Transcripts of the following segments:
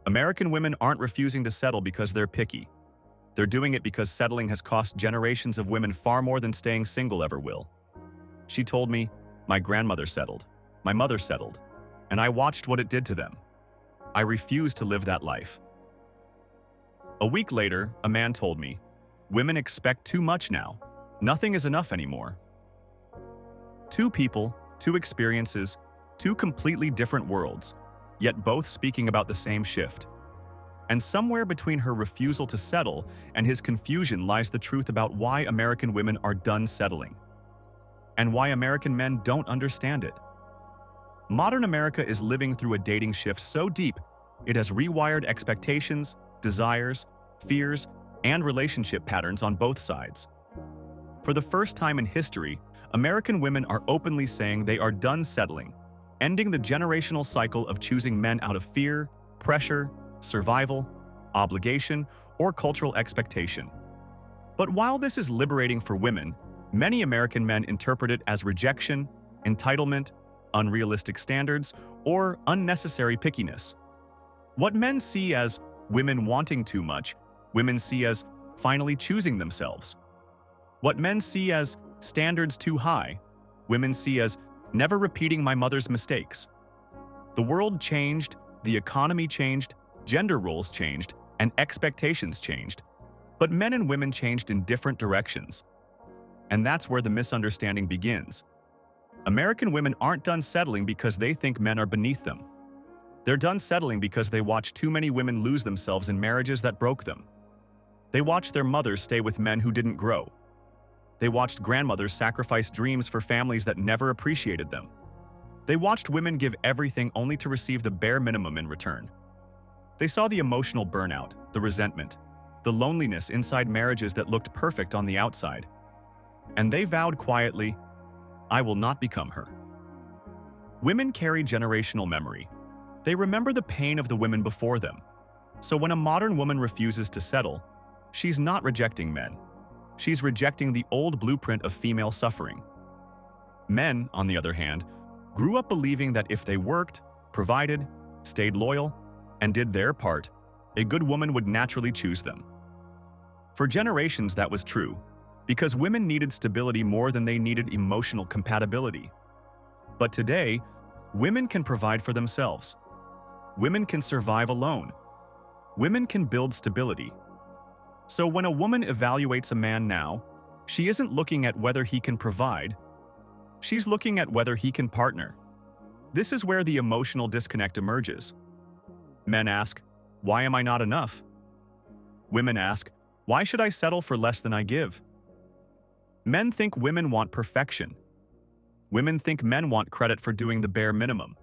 American women aren't refusing to settle because they're picky. They're doing it because settling has cost generations of women far more than staying single ever will. She told me, my grandmother settled, my mother settled, and I watched what it did to them. I refused to live that life. A week later, a man told me, women expect too much now. Nothing is enough anymore. Two people, two experiences, two completely different worlds, yet both speaking about the same shift. And somewhere between her refusal to settle and his confusion lies the truth about why American women are done settling, and why American men don't understand it. Modern America is living through a dating shift so deep, it has rewired expectations, desires, fears, and relationship patterns on both sides. For the first time in history, American women are openly saying they are done settling, ending the generational cycle of choosing men out of fear, pressure, survival, obligation, or cultural expectation. But while this is liberating for women, many American men interpret it as rejection, entitlement, unrealistic standards, or unnecessary pickiness. What men see as women wanting too much, women see as finally choosing themselves. What men see as standards too high, women see as never repeating my mother's mistakes. The world changed, the economy changed, gender roles changed, and expectations changed. But men and women changed in different directions. And that's where the misunderstanding begins. American women aren't done settling because they think men are beneath them. They're done settling because they watch too many women lose themselves in marriages that broke them. They watched their mothers stay with men who didn't grow. They watched grandmothers sacrifice dreams for families that never appreciated them. They watched women give everything only to receive the bare minimum in return. They saw the emotional burnout, the resentment, the loneliness inside marriages that looked perfect on the outside. And they vowed quietly, I will not become her. Women carry generational memory. They remember the pain of the women before them. So when a modern woman refuses to settle, she's not rejecting men. She's rejecting the old blueprint of female suffering. Men, on the other hand, grew up believing that if they worked, provided, stayed loyal, and did their part, a good woman would naturally choose them. For generations that was true, because women needed stability more than they needed emotional compatibility. But today, women can provide for themselves. Women can survive alone. Women can build stability. So when a woman evaluates a man now, she isn't looking at whether he can provide. She's looking at whether he can partner. This is where the emotional disconnect emerges. Men ask, why am I not enough? Women ask, why should I settle for less than I give? Men think women want perfection. Women think men want credit for doing the bare minimum.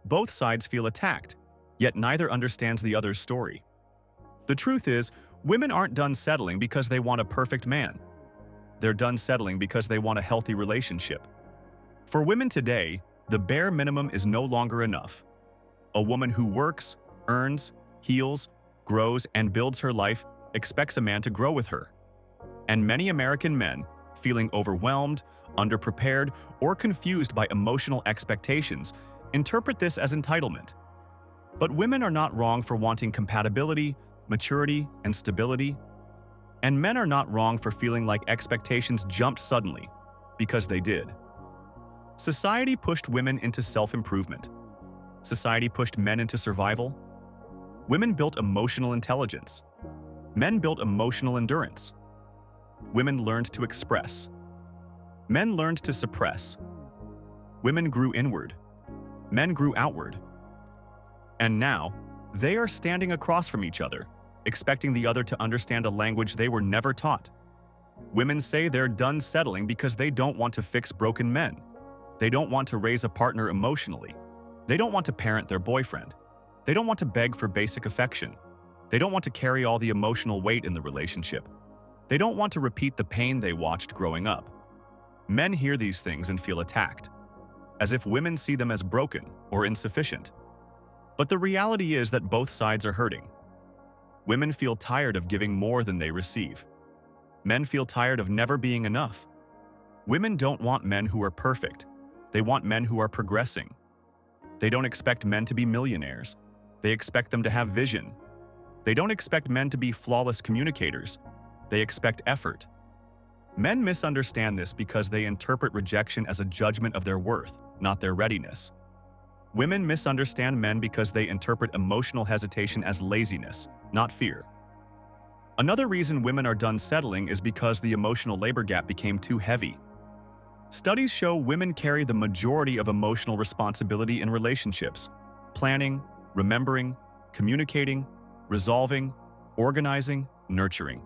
Both sides feel attacked, yet neither understands the other's story. The truth is, women aren't done settling because they want a perfect man. They're done settling because they want a healthy relationship. For women today, the bare minimum is no longer enough. A woman who works, earns, heals, grows, and builds her life expects a man to grow with her. And many American men, feeling overwhelmed, underprepared, or confused by emotional expectations, interpret this as entitlement. But women are not wrong for wanting compatibility, maturity, and stability. And men are not wrong for feeling like expectations jumped suddenly, because they did. Society pushed women into self-improvement. Society pushed men into survival. Women built emotional intelligence. Men built emotional endurance. Women learned to express. Men learned to suppress. Women grew inward. Men grew outward. And now, they are standing across from each other, expecting the other to understand a language they were never taught. Women say they're done settling because they don't want to fix broken men. They don't want to raise a partner emotionally. They don't want to parent their boyfriend. They don't want to beg for basic affection. They don't want to carry all the emotional weight in the relationship. They don't want to repeat the pain they watched growing up. Men hear these things and feel attacked, as if women see them as broken or insufficient. But the reality is that both sides are hurting. Women feel tired of giving more than they receive. Men feel tired of never being enough. Women don't want men who are perfect. They want men who are progressing. They don't expect men to be millionaires. They expect them to have vision. They don't expect men to be flawless communicators. They expect effort. Men misunderstand this because they interpret rejection as a judgment of their worth, not their readiness. Women misunderstand men because they interpret emotional hesitation as laziness, not fear. Another reason women are done settling is because the emotional labor gap became too heavy. Studies show women carry the majority of emotional responsibility in relationships: planning, remembering, communicating, resolving, organizing, nurturing.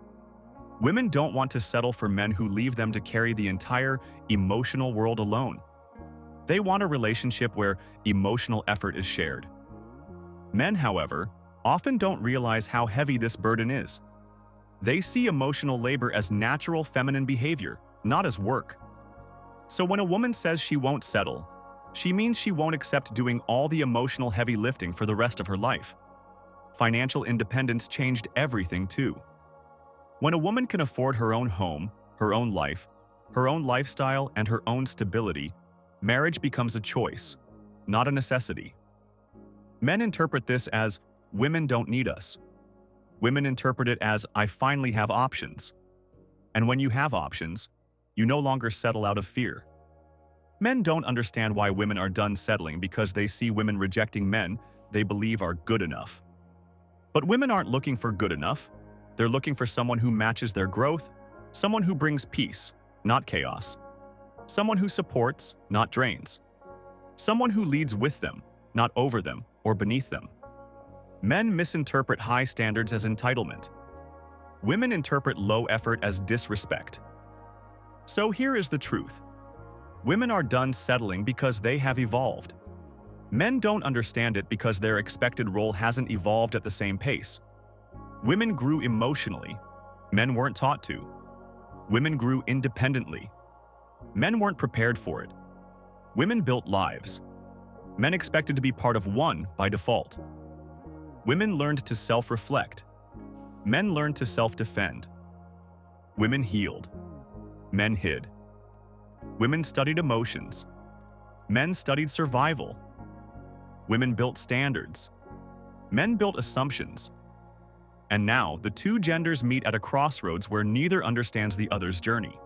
Women don't want to settle for men who leave them to carry the entire emotional world alone. They want a relationship where emotional effort is shared. Men, however, often don't realize how heavy this burden is. They see emotional labor as natural feminine behavior, not as work. So when a woman says she won't settle, she means she won't accept doing all the emotional heavy lifting for the rest of her life. Financial independence changed everything too. When a woman can afford her own home, her own life, her own lifestyle, and her own stability, marriage becomes a choice, not a necessity. Men interpret this as, "Women don't need us." Women interpret it as, "I finally have options." And when you have options, you no longer settle out of fear. Men don't understand why women are done settling because they see women rejecting men they believe are good enough. But women aren't looking for good enough. They're looking for someone who matches their growth, someone who brings peace, not chaos. Someone who supports, not drains. Someone who leads with them, not over them or beneath them. Men misinterpret high standards as entitlement. Women interpret low effort as disrespect. So here is the truth. Women are done settling because they have evolved. Men don't understand it because their expected role hasn't evolved at the same pace. Women grew emotionally. Men weren't taught to. Women grew independently. Men weren't prepared for it. Women built lives. Men expected to be part of one by default. Women learned to self-reflect. Men learned to self-defend. Women healed. Men hid. Women studied emotions. Men studied survival. Women built standards. Men built assumptions. And now, the two genders meet at a crossroads where neither understands the other's journey.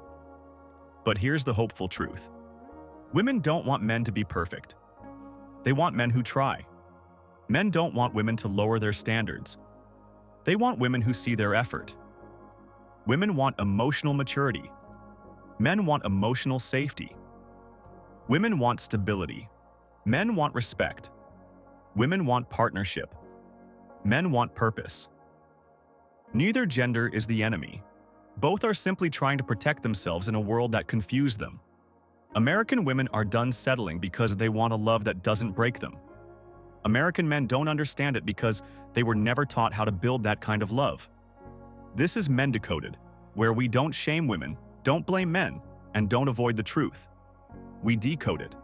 But here's the hopeful truth. Women don't want men to be perfect. They want men who try. Men don't want women to lower their standards. They want women who see their effort. Women want emotional maturity. Men want emotional safety. Women want stability. Men want respect. Women want partnership. Men want purpose. Neither gender is the enemy. Both are simply trying to protect themselves in a world that confused them. American women are done settling because they want a love that doesn't break them. American men don't understand it because they were never taught how to build that kind of love. This is Mendecoded, where we don't shame women, don't blame men, and don't avoid the truth. We decode it.